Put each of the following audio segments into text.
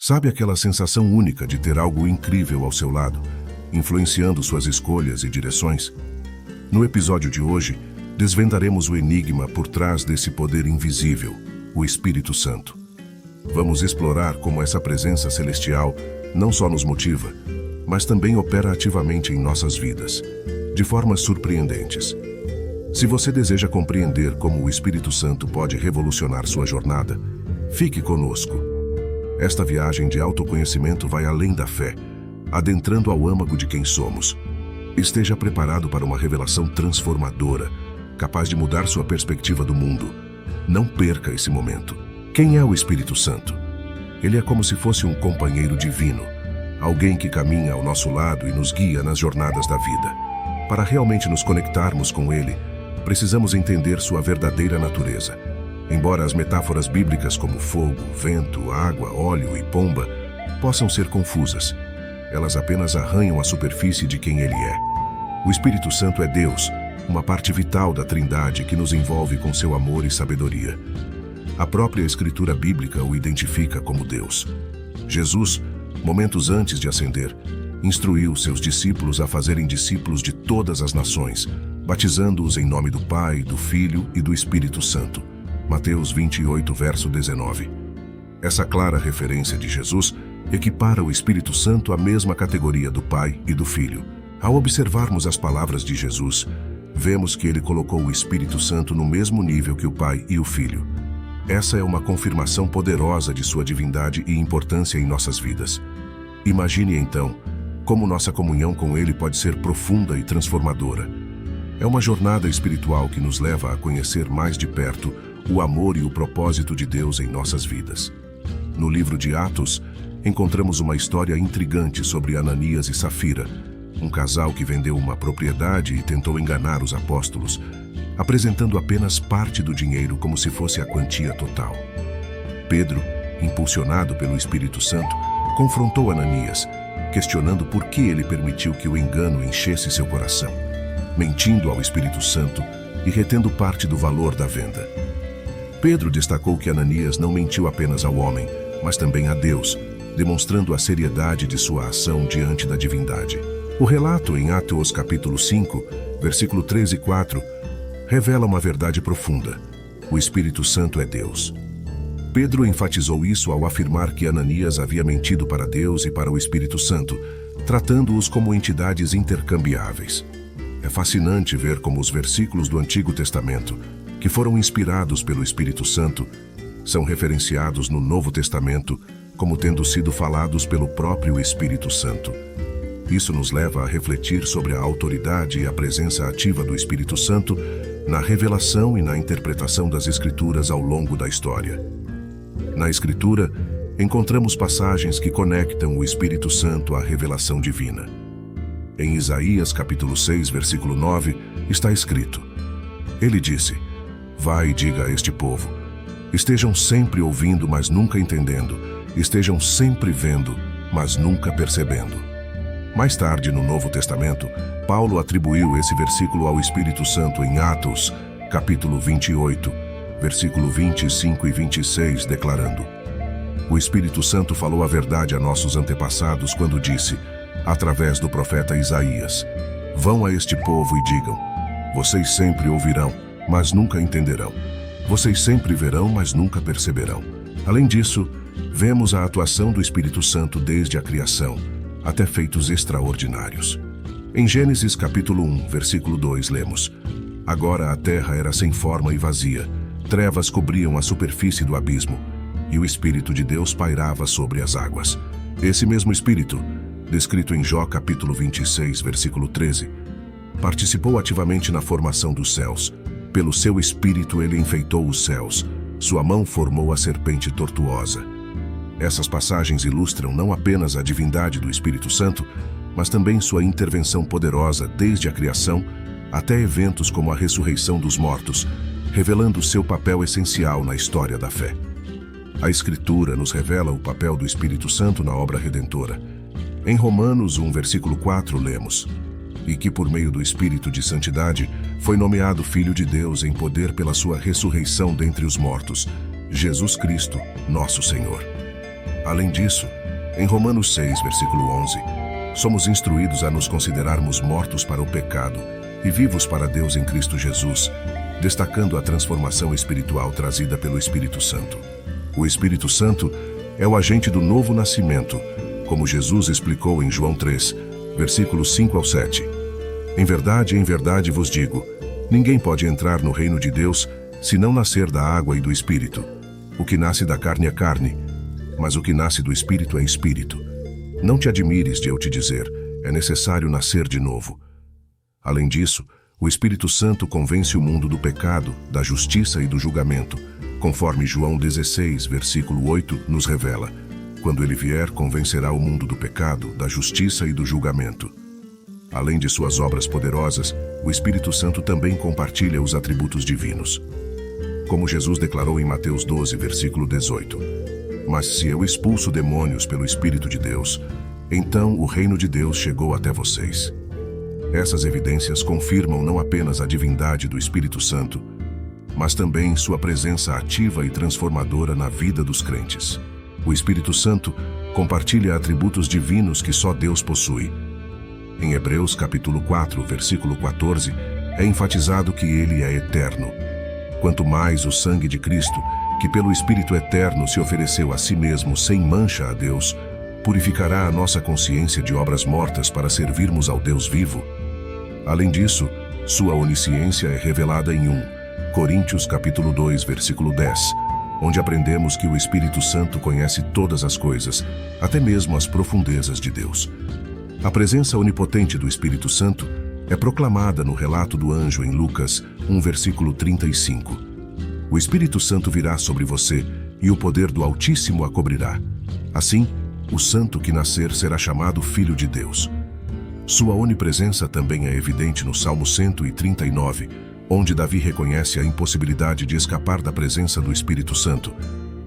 Sabe aquela sensação única de ter algo incrível ao seu lado, influenciando suas escolhas e direções? No episódio de hoje, desvendaremos o enigma por trás desse poder invisível, o Espírito Santo. Vamos explorar como essa presença celestial não só nos motiva, mas também opera ativamente em nossas vidas, de formas surpreendentes. Se você deseja compreender como o Espírito Santo pode revolucionar sua jornada, fique conosco. Esta viagem de autoconhecimento vai além da fé, adentrando ao âmago de quem somos. Esteja preparado para uma revelação transformadora, capaz de mudar sua perspectiva do mundo. Não perca esse momento. Quem é o Espírito Santo? Ele é como se fosse um companheiro divino, alguém que caminha ao nosso lado e nos guia nas jornadas da vida. Para realmente nos conectarmos com ele, precisamos entender sua verdadeira natureza. Embora as metáforas bíblicas como fogo, vento, água, óleo e pomba possam ser confusas, elas apenas arranham a superfície de quem ele é. O Espírito Santo é Deus, uma parte vital da Trindade que nos envolve com seu amor e sabedoria. A própria Escritura bíblica o identifica como Deus. Jesus, momentos antes de ascender, instruiu seus discípulos a fazerem discípulos de todas as nações, batizando-os em nome do Pai, do Filho e do Espírito Santo. Mateus 28, verso 19. Essa clara referência de Jesus equipara o Espírito Santo à mesma categoria do Pai e do Filho. Ao observarmos as palavras de Jesus, vemos que ele colocou o Espírito Santo no mesmo nível que o Pai e o Filho. Essa é uma confirmação poderosa de sua divindade e importância em nossas vidas. Imagine então como nossa comunhão com ele pode ser profunda e transformadora. É uma jornada espiritual que nos leva a conhecer mais de perto o amor e o propósito de Deus em nossas vidas. No livro de Atos, encontramos uma história intrigante sobre Ananias e Safira, um casal que vendeu uma propriedade e tentou enganar os apóstolos, apresentando apenas parte do dinheiro como se fosse a quantia total. Pedro, impulsionado pelo Espírito Santo, confrontou Ananias, questionando por que ele permitiu que o engano enchesse seu coração, mentindo ao Espírito Santo e retendo parte do valor da venda. Pedro destacou que Ananias não mentiu apenas ao homem, mas também a Deus, demonstrando a seriedade de sua ação diante da divindade. O relato em Atos capítulo 5, versículo 3 e 4, revela uma verdade profunda. O Espírito Santo é Deus. Pedro enfatizou isso ao afirmar que Ananias havia mentido para Deus e para o Espírito Santo, tratando-os como entidades intercambiáveis. É fascinante ver como os versículos do Antigo Testamento, que foram inspirados pelo Espírito Santo, são referenciados no Novo Testamento como tendo sido falados pelo próprio Espírito Santo. Isso nos leva a refletir sobre a autoridade e a presença ativa do Espírito Santo na revelação e na interpretação das Escrituras ao longo da história. Na Escritura, encontramos passagens que conectam o Espírito Santo à revelação divina. Em Isaías capítulo 6, versículo 9, está escrito: Ele disse: Vai e diga a este povo, estejam sempre ouvindo, mas nunca entendendo, estejam sempre vendo, mas nunca percebendo. Mais tarde, no Novo Testamento, Paulo atribuiu esse versículo ao Espírito Santo em Atos, capítulo 28, versículo 25 e 26, declarando: O Espírito Santo falou a verdade a nossos antepassados quando disse, através do profeta Isaías: Vão a este povo e digam, vocês sempre ouvirão, mas nunca entenderão. Vocês sempre verão, mas nunca perceberão. Além disso, vemos a atuação do Espírito Santo desde a criação, até feitos extraordinários. Em Gênesis capítulo 1, versículo 2, lemos: Agora a terra era sem forma e vazia, trevas cobriam a superfície do abismo, e o Espírito de Deus pairava sobre as águas. Esse mesmo Espírito, descrito em Jó capítulo 26, versículo 13, participou ativamente na formação dos céus. Pelo seu Espírito ele enfeitou os céus, sua mão formou a serpente tortuosa. Essas passagens ilustram não apenas a divindade do Espírito Santo, mas também sua intervenção poderosa desde a criação até eventos como a ressurreição dos mortos, revelando seu papel essencial na história da fé. A Escritura nos revela o papel do Espírito Santo na obra redentora. Em Romanos 1, versículo 4, lemos: E que por meio do Espírito de Santidade foi nomeado Filho de Deus em poder pela sua ressurreição dentre os mortos, Jesus Cristo, nosso Senhor. Além disso, em Romanos 6, versículo 11, somos instruídos a nos considerarmos mortos para o pecado e vivos para Deus em Cristo Jesus, destacando a transformação espiritual trazida pelo Espírito Santo. O Espírito Santo é o agente do novo nascimento, como Jesus explicou em João 3, versículos 5 ao 7. Em verdade vos digo, ninguém pode entrar no reino de Deus se não nascer da água e do Espírito. O que nasce da carne é carne, mas o que nasce do Espírito é Espírito. Não te admires de eu te dizer, é necessário nascer de novo. Além disso, o Espírito Santo convence o mundo do pecado, da justiça e do julgamento, conforme João 16, versículo 8, nos revela. Quando ele vier, convencerá o mundo do pecado, da justiça e do julgamento. Além de suas obras poderosas, o Espírito Santo também compartilha os atributos divinos. Como Jesus declarou em Mateus 12, versículo 18. Mas se eu expulso demônios pelo Espírito de Deus, então o reino de Deus chegou até vocês. Essas evidências confirmam não apenas a divindade do Espírito Santo, mas também sua presença ativa e transformadora na vida dos crentes. O Espírito Santo compartilha atributos divinos que só Deus possui. Em Hebreus capítulo 4, versículo 14, é enfatizado que ele é eterno. Quanto mais o sangue de Cristo, que pelo Espírito eterno se ofereceu a si mesmo sem mancha a Deus, purificará a nossa consciência de obras mortas para servirmos ao Deus vivo. Além disso, sua onisciência é revelada em 1 Coríntios capítulo 2, versículo 10, onde aprendemos que o Espírito Santo conhece todas as coisas, até mesmo as profundezas de Deus. A presença onipotente do Espírito Santo é proclamada no relato do anjo em Lucas 1, versículo 35. O Espírito Santo virá sobre você e o poder do Altíssimo a cobrirá. Assim, o santo que nascer será chamado Filho de Deus. Sua onipresença também é evidente no Salmo 139, onde Davi reconhece a impossibilidade de escapar da presença do Espírito Santo,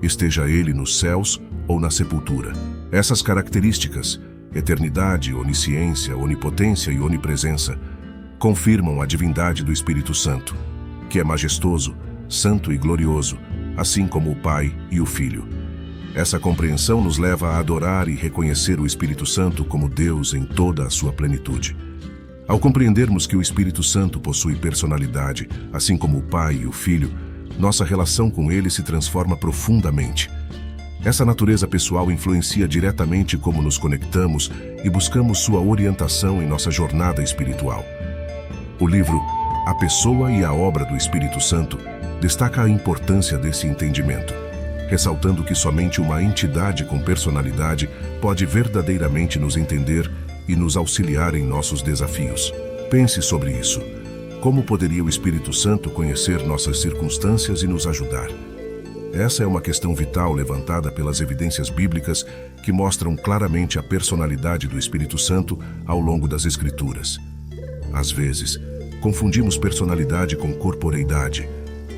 esteja ele nos céus ou na sepultura. Essas características, eternidade, onisciência, onipotência e onipresença, confirmam a divindade do Espírito Santo, que é majestoso, santo e glorioso, assim como o Pai e o Filho. Essa compreensão nos leva a adorar e reconhecer o Espírito Santo como Deus em toda a sua plenitude. Ao compreendermos que o Espírito Santo possui personalidade, assim como o Pai e o Filho, nossa relação com ele se transforma profundamente. Essa natureza pessoal influencia diretamente como nos conectamos e buscamos sua orientação em nossa jornada espiritual. O livro A Pessoa e a Obra do Espírito Santo destaca a importância desse entendimento, ressaltando que somente uma entidade com personalidade pode verdadeiramente nos entender e nos auxiliar em nossos desafios. Pense sobre isso. Como poderia o Espírito Santo conhecer nossas circunstâncias e nos ajudar? Essa é uma questão vital levantada pelas evidências bíblicas que mostram claramente a personalidade do Espírito Santo ao longo das Escrituras. Às vezes, confundimos personalidade com corporeidade,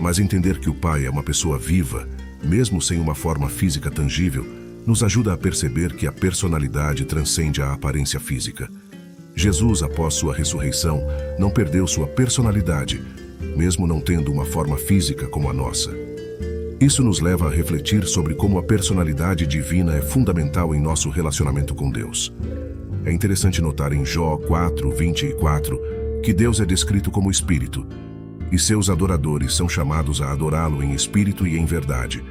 mas entender que o Pai é uma pessoa viva, mesmo sem uma forma física tangível, nos ajuda a perceber que a personalidade transcende a aparência física. Jesus, após sua ressurreição, não perdeu sua personalidade, mesmo não tendo uma forma física como a nossa. Isso nos leva a refletir sobre como a personalidade divina é fundamental em nosso relacionamento com Deus. É interessante notar em Jó 4, 24, que Deus é descrito como Espírito, e seus adoradores são chamados a adorá-lo em espírito e em verdade.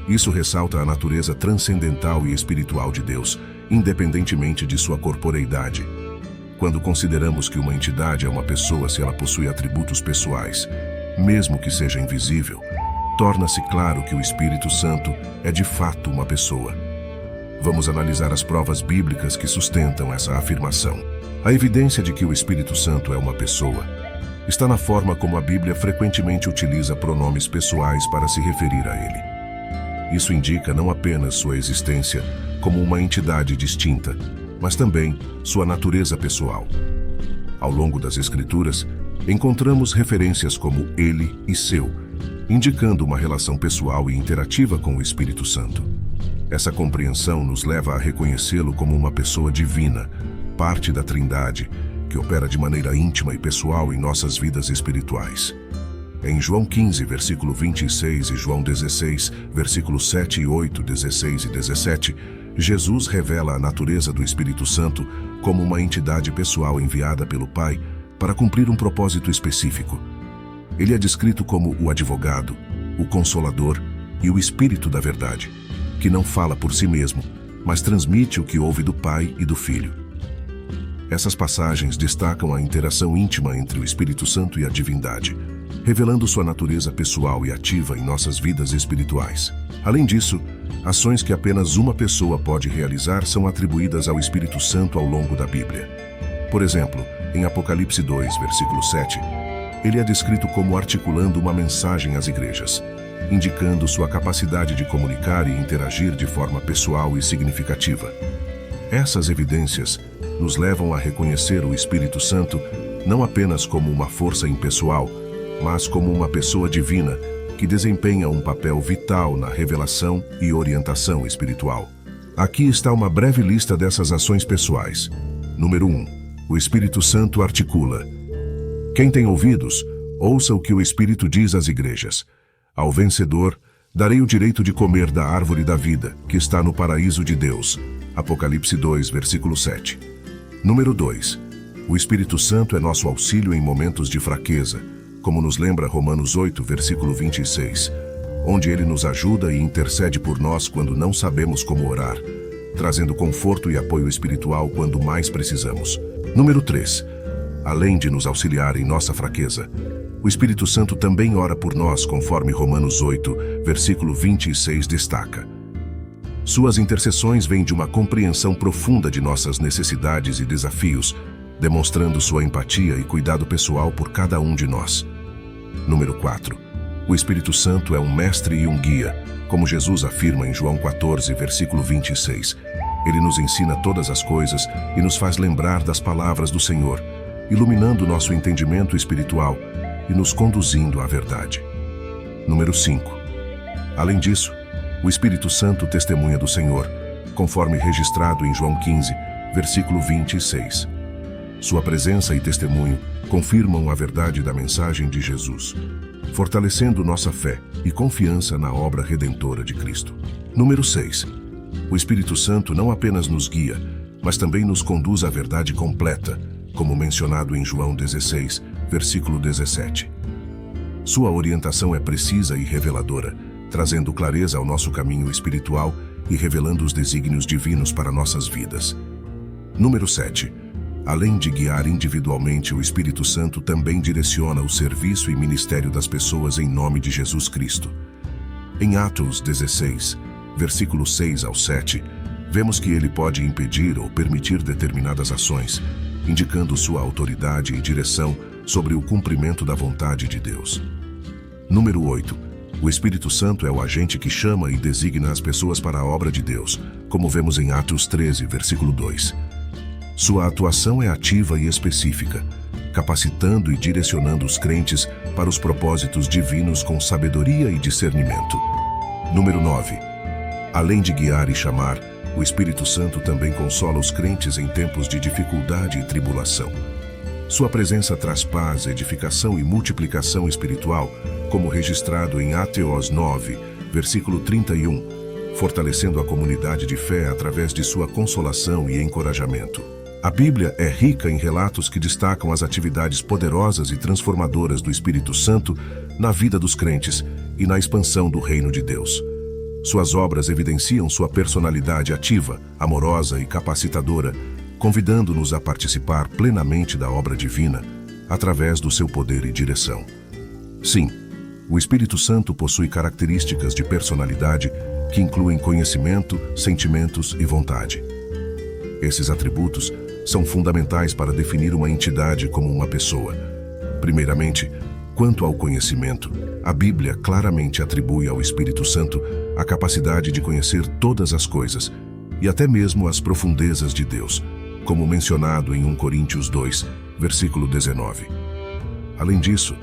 Isso ressalta a natureza transcendental e espiritual de Deus, independentemente de sua corporeidade. Quando consideramos que uma entidade é uma pessoa se ela possui atributos pessoais, mesmo que seja invisível, torna-se claro que o Espírito Santo é de fato uma pessoa. Vamos analisar as provas bíblicas que sustentam essa afirmação. A evidência de que o Espírito Santo é uma pessoa está na forma como a Bíblia frequentemente utiliza pronomes pessoais para se referir a ele. Isso indica não apenas sua existência como uma entidade distinta, mas também sua natureza pessoal. Ao longo das Escrituras, encontramos referências como ele e seu, indicando uma relação pessoal e interativa com o Espírito Santo. Essa compreensão nos leva a reconhecê-lo como uma pessoa divina, parte da Trindade, que opera de maneira íntima e pessoal em nossas vidas espirituais. Em João 15, versículo 26 e João 16, versículos 7 e 8, 16 e 17, Jesus revela a natureza do Espírito Santo como uma entidade pessoal enviada pelo Pai para cumprir um propósito específico. Ele é descrito como o advogado, o consolador e o Espírito da verdade, que não fala por si mesmo, mas transmite o que ouve do Pai e do Filho. Essas passagens destacam a interação íntima entre o Espírito Santo e a divindade, revelando sua natureza pessoal e ativa em nossas vidas espirituais. Além disso, ações que apenas uma pessoa pode realizar são atribuídas ao Espírito Santo ao longo da Bíblia. Por exemplo, em Apocalipse 2, versículo 7, ele é descrito como articulando uma mensagem às igrejas, indicando sua capacidade de comunicar e interagir de forma pessoal e significativa. Essas evidências nos levam a reconhecer o Espírito Santo não apenas como uma força impessoal, mas como uma pessoa divina que desempenha um papel vital na revelação e orientação espiritual. Aqui está uma breve lista dessas ações pessoais. Número 1. O Espírito Santo articula. Quem tem ouvidos, ouça o que o Espírito diz às igrejas. Ao vencedor, darei o direito de comer da árvore da vida, que está no paraíso de Deus. Apocalipse 2, versículo 7. Número 2. O Espírito Santo é nosso auxílio em momentos de fraqueza, como nos lembra Romanos 8, versículo 26, onde ele nos ajuda e intercede por nós quando não sabemos como orar, trazendo conforto e apoio espiritual quando mais precisamos. Número 3. Além de nos auxiliar em nossa fraqueza, o Espírito Santo também ora por nós, conforme Romanos 8, versículo 26 destaca. Suas intercessões vêm de uma compreensão profunda de nossas necessidades e desafios, demonstrando sua empatia e cuidado pessoal por cada um de nós. Número 4. O Espírito Santo é um mestre e um guia, como Jesus afirma em João 14, versículo 26. Ele nos ensina todas as coisas e nos faz lembrar das palavras do Senhor, iluminando nosso entendimento espiritual e nos conduzindo à verdade. Número 5. Além disso, o Espírito Santo testemunha do Senhor, conforme registrado em João 15, versículo 26. Sua presença e testemunho confirmam a verdade da mensagem de Jesus, fortalecendo nossa fé e confiança na obra redentora de Cristo. Número 6. O Espírito Santo não apenas nos guia, mas também nos conduz à verdade completa, como mencionado em João 16, versículo 17. Sua orientação é precisa e reveladora, trazendo clareza ao nosso caminho espiritual e revelando os desígnios divinos para nossas vidas. Número 7. Além de guiar individualmente, o Espírito Santo também direciona o serviço e ministério das pessoas em nome de Jesus Cristo. Em Atos 16, versículos 6 ao 7, vemos que ele pode impedir ou permitir determinadas ações, indicando sua autoridade e direção sobre o cumprimento da vontade de Deus. Número 8. O Espírito Santo é o agente que chama e designa as pessoas para a obra de Deus, como vemos em Atos 13, versículo 2. Sua atuação é ativa e específica, capacitando e direcionando os crentes para os propósitos divinos com sabedoria e discernimento. Número 9. Além de guiar e chamar, o Espírito Santo também consola os crentes em tempos de dificuldade e tribulação. Sua presença traz paz, edificação e multiplicação espiritual, como registrado em Ateós 9, versículo 31, fortalecendo a comunidade de fé através de sua consolação e encorajamento. A Bíblia é rica em relatos que destacam as atividades poderosas e transformadoras do Espírito Santo na vida dos crentes e na expansão do reino de Deus. Suas obras evidenciam sua personalidade ativa, amorosa e capacitadora, convidando-nos a participar plenamente da obra divina através do seu poder e direção. Sim, o Espírito Santo possui características de personalidade que incluem conhecimento, sentimentos e vontade. Esses atributos são fundamentais para definir uma entidade como uma pessoa. Primeiramente, quanto ao conhecimento, a Bíblia claramente atribui ao Espírito Santo a capacidade de conhecer todas as coisas e até mesmo as profundezas de Deus, como mencionado em 1 Coríntios 2, versículo 19. Além disso,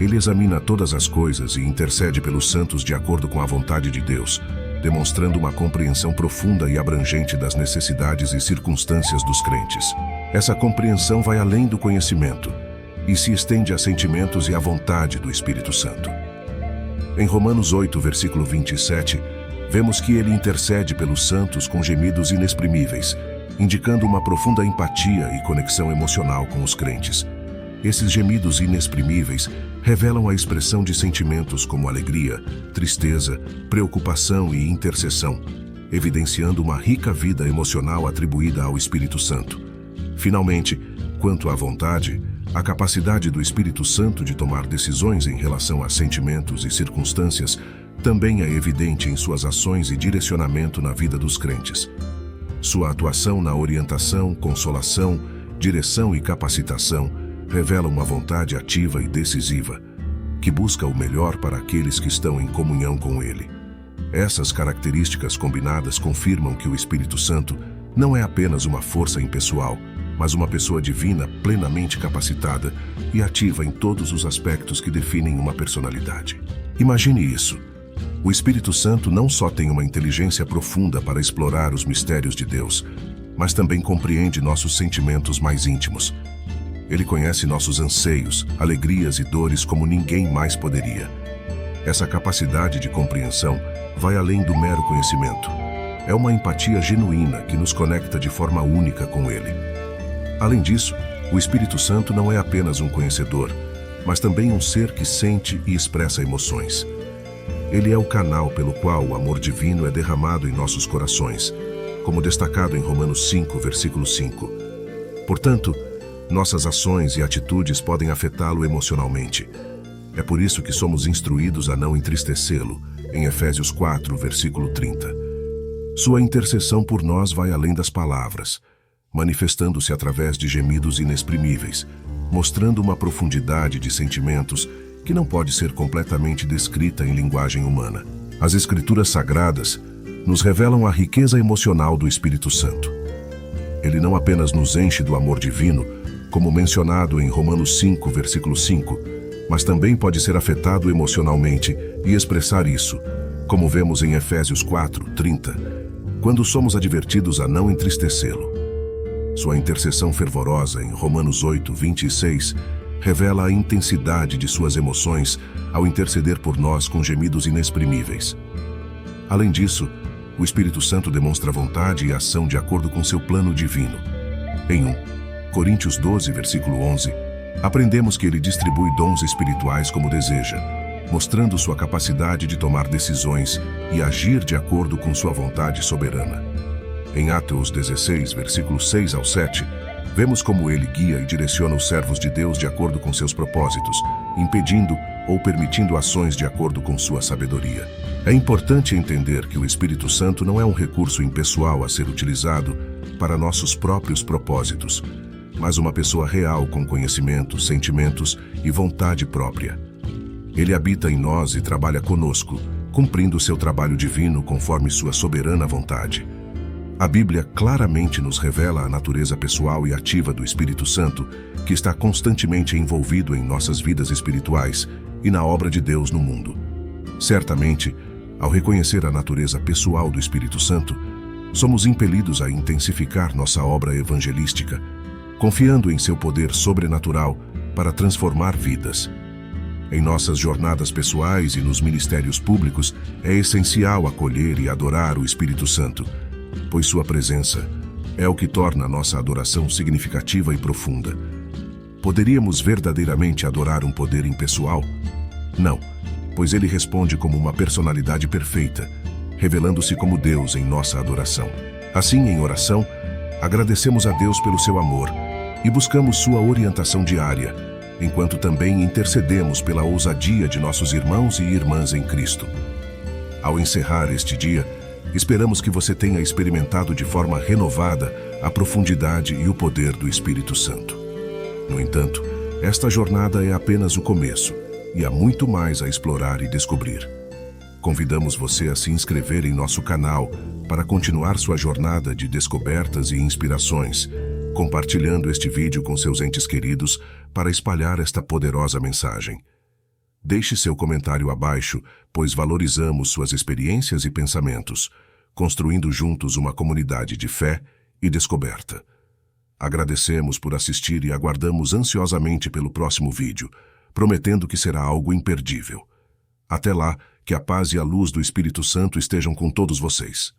ele examina todas as coisas e intercede pelos santos de acordo com a vontade de Deus, demonstrando uma compreensão profunda e abrangente das necessidades e circunstâncias dos crentes. Essa compreensão vai além do conhecimento e se estende a sentimentos e à vontade do Espírito Santo. Em Romanos 8, versículo 27, vemos que ele intercede pelos santos com gemidos inexprimíveis, indicando uma profunda empatia e conexão emocional com os crentes. Esses gemidos inexprimíveis revelam a expressão de sentimentos como alegria, tristeza, preocupação e intercessão, evidenciando uma rica vida emocional atribuída ao Espírito Santo. Finalmente, quanto à vontade, a capacidade do Espírito Santo de tomar decisões em relação a sentimentos e circunstâncias também é evidente em suas ações e direcionamento na vida dos crentes. Sua atuação na orientação, consolação, direção e capacitação revela uma vontade ativa e decisiva, que busca o melhor para aqueles que estão em comunhão com Ele. Essas características combinadas confirmam que o Espírito Santo não é apenas uma força impessoal, mas uma pessoa divina plenamente capacitada e ativa em todos os aspectos que definem uma personalidade. Imagine isso. O Espírito Santo não só tem uma inteligência profunda para explorar os mistérios de Deus, mas também compreende nossos sentimentos mais íntimos. Ele conhece nossos anseios, alegrias e dores como ninguém mais poderia. Essa capacidade de compreensão vai além do mero conhecimento. É uma empatia genuína que nos conecta de forma única com Ele. Além disso, o Espírito Santo não é apenas um conhecedor, mas também um ser que sente e expressa emoções. Ele é o canal pelo qual o amor divino é derramado em nossos corações, como destacado em Romanos 5, versículo 5. Portanto, nossas ações e atitudes podem afetá-lo emocionalmente. É por isso que somos instruídos a não entristecê-lo, em Efésios 4, versículo 30. Sua intercessão por nós vai além das palavras, manifestando-se através de gemidos inexprimíveis, mostrando uma profundidade de sentimentos que não pode ser completamente descrita em linguagem humana. As Escrituras Sagradas nos revelam a riqueza emocional do Espírito Santo. Ele não apenas nos enche do amor divino, como mencionado em Romanos 5, versículo 5, mas também pode ser afetado emocionalmente e expressar isso, como vemos em Efésios 4, 30, quando somos advertidos a não entristecê-lo. Sua intercessão fervorosa em Romanos 8, 26, revela a intensidade de suas emoções ao interceder por nós com gemidos inexprimíveis. Além disso, o Espírito Santo demonstra vontade e ação de acordo com seu plano divino. Em 1 Coríntios 12, versículo 11, aprendemos que ele distribui dons espirituais como deseja, mostrando sua capacidade de tomar decisões e agir de acordo com sua vontade soberana. Em Atos 16, versículos 6 ao 7, vemos como ele guia e direciona os servos de Deus de acordo com seus propósitos, impedindo ou permitindo ações de acordo com sua sabedoria. É importante entender que o Espírito Santo não é um recurso impessoal a ser utilizado para nossos próprios propósitos, mas uma pessoa real com conhecimentos, sentimentos e vontade própria. Ele habita em nós e trabalha conosco, cumprindo seu trabalho divino conforme sua soberana vontade. A Bíblia claramente nos revela a natureza pessoal e ativa do Espírito Santo, que está constantemente envolvido em nossas vidas espirituais e na obra de Deus no mundo. Certamente, ao reconhecer a natureza pessoal do Espírito Santo, somos impelidos a intensificar nossa obra evangelística, confiando em seu poder sobrenatural para transformar vidas. Em nossas jornadas pessoais e nos ministérios públicos, é essencial acolher e adorar o Espírito Santo, pois sua presença é o que torna a nossa adoração significativa e profunda. Poderíamos verdadeiramente adorar um poder impessoal? Não, pois ele responde como uma personalidade perfeita, revelando-se como Deus em nossa adoração. Assim, em oração, agradecemos a Deus pelo seu amor e buscamos sua orientação diária, enquanto também intercedemos pela ousadia de nossos irmãos e irmãs em Cristo. Ao encerrar este dia, esperamos que você tenha experimentado de forma renovada a profundidade e o poder do Espírito Santo. No entanto, esta jornada é apenas o começo e há muito mais a explorar e descobrir. Convidamos você a se inscrever em nosso canal para continuar sua jornada de descobertas e inspirações, compartilhando este vídeo com seus entes queridos para espalhar esta poderosa mensagem. Deixe seu comentário abaixo, pois valorizamos suas experiências e pensamentos, construindo juntos uma comunidade de fé e descoberta. Agradecemos por assistir e aguardamos ansiosamente pelo próximo vídeo, prometendo que será algo imperdível. Até lá, Que a paz e a luz do Espírito Santo estejam com todos vocês.